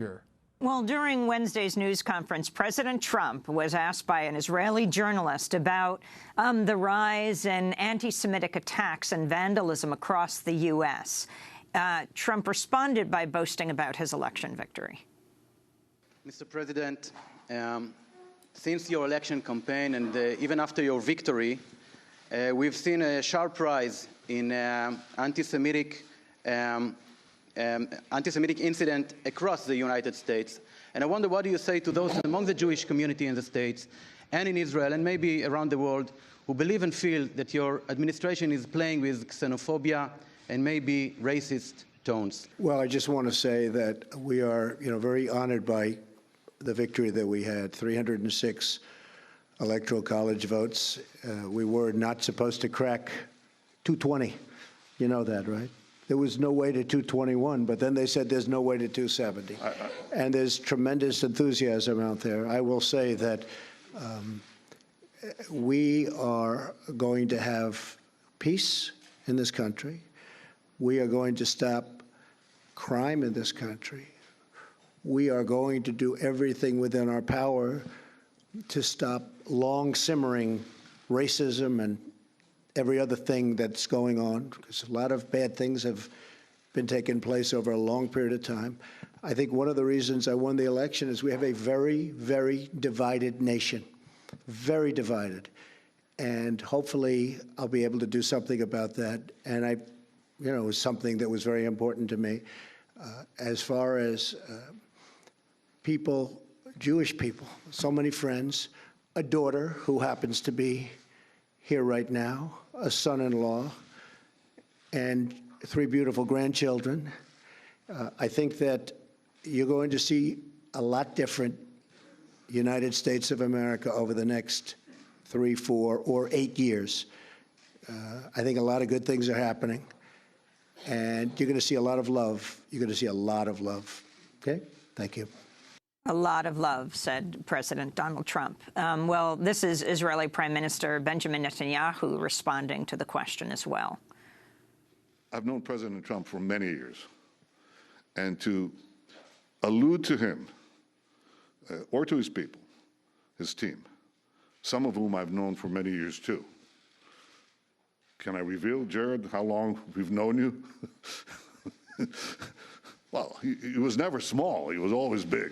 Sure. Well, during Wednesday's news conference, President Trump was asked by an Israeli journalist about the rise in anti-Semitic attacks and vandalism across the U.S. Trump responded by boasting about his election victory. Mr. President, since your election campaign and even after your victory, we've seen a sharp rise in anti-Semitic incident across the United States. And I wonder, what do you say to those among the Jewish community in the States and in Israel and maybe around the world who believe and feel that your administration is playing with xenophobia and maybe racist tones? Well, I just want to say that we are, very honored by the victory that we had, 306 electoral college votes. We were not supposed to crack 220. You know that, right? There was no way to 221, but then they said there's no way to 270. And there's tremendous enthusiasm out there. I will say that we are going to have peace in this country. We are going to stop crime in this country. We are going to do everything within our power to stop long simmering racism and every other thing that's going on, because a lot of bad things have been taking place over a long period of time. I think one of the reasons I won the election is we have a very, very divided nation, very divided. And hopefully I'll be able to do something about that. And it was something that was very important to me. As far as people, Jewish people, so many friends, a daughter who happens to be here right now, a son-in-law, and 3 beautiful grandchildren. I think that you're going to see a lot different United States of America over the next 3, 4, or 8 years. I think a lot of good things are happening, and you're going to see a lot of love. You're going to see a lot of love. Okay? Thank you. A lot of love, said President Donald Trump. Well, this is Israeli Prime Minister Benjamin Netanyahu responding to the question as well. I've known President Trump for many years, and to allude to him or to his people, his team, some of whom I've known for many years too. Can I reveal, Jared, how long we've known you? Well, he was never small. He was always big.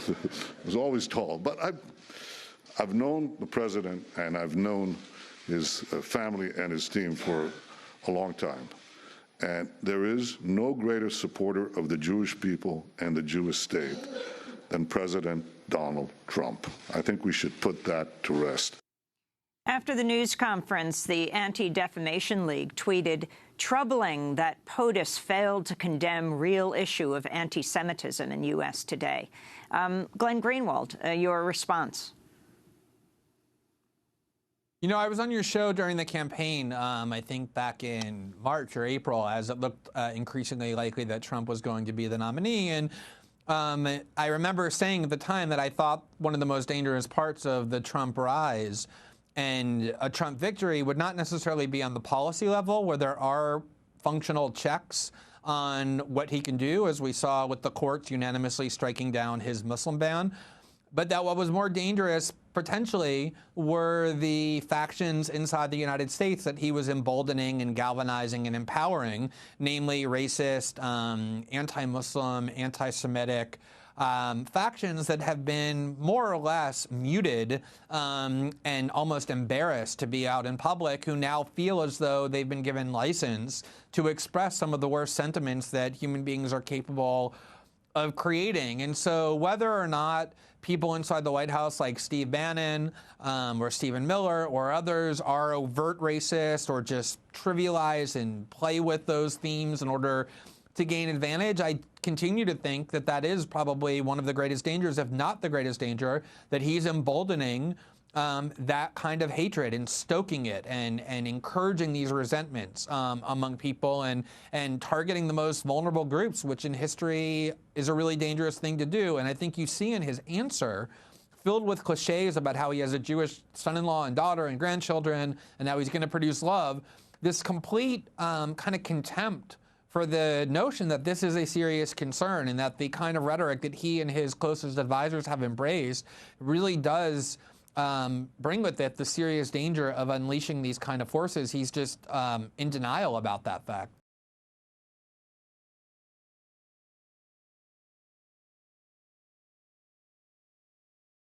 He was always tall. But I've known the president, and I've known his family and his team for a long time. And there is no greater supporter of the Jewish people and the Jewish state than President Donald Trump. I think we should put that to rest. After the news conference, the Anti-Defamation League tweeted, "Troubling that POTUS failed to condemn real issue of anti-Semitism in U.S. today." Glenn Greenwald, your response. I was on your show during the campaign, I think back in March or April, as it looked increasingly likely that Trump was going to be the nominee. And I remember saying at the time that I thought one of the most dangerous parts of the Trump rise and a Trump victory would not necessarily be on the policy level, where there are functional checks on what he can do, as we saw with the courts unanimously striking down his Muslim ban, but that what was more dangerous potentially were the factions inside the United States that he was emboldening and galvanizing and empowering, namely racist, anti-Muslim, anti-Semitic factions that have been more or less muted and almost embarrassed to be out in public, who now feel as though they've been given license to express some of the worst sentiments that human beings are capable of creating. And so whether or not people inside the White House like Steve Bannon or Stephen Miller or others are overt racist or just trivialize and play with those themes in order to gain advantage, I continue to think that that is probably one of the greatest dangers, if not the greatest danger, that he's emboldening that kind of hatred and stoking it and encouraging these resentments among people and targeting the most vulnerable groups, which in history is a really dangerous thing to do. And I think you see in his answer, filled with cliches about how he has a Jewish son-in-law and daughter and grandchildren and how he's going to produce love, this complete kind of contempt for the notion that this is a serious concern and that the kind of rhetoric that he and his closest advisors have embraced really does bring with it the serious danger of unleashing these kind of forces. He's just in denial about that fact.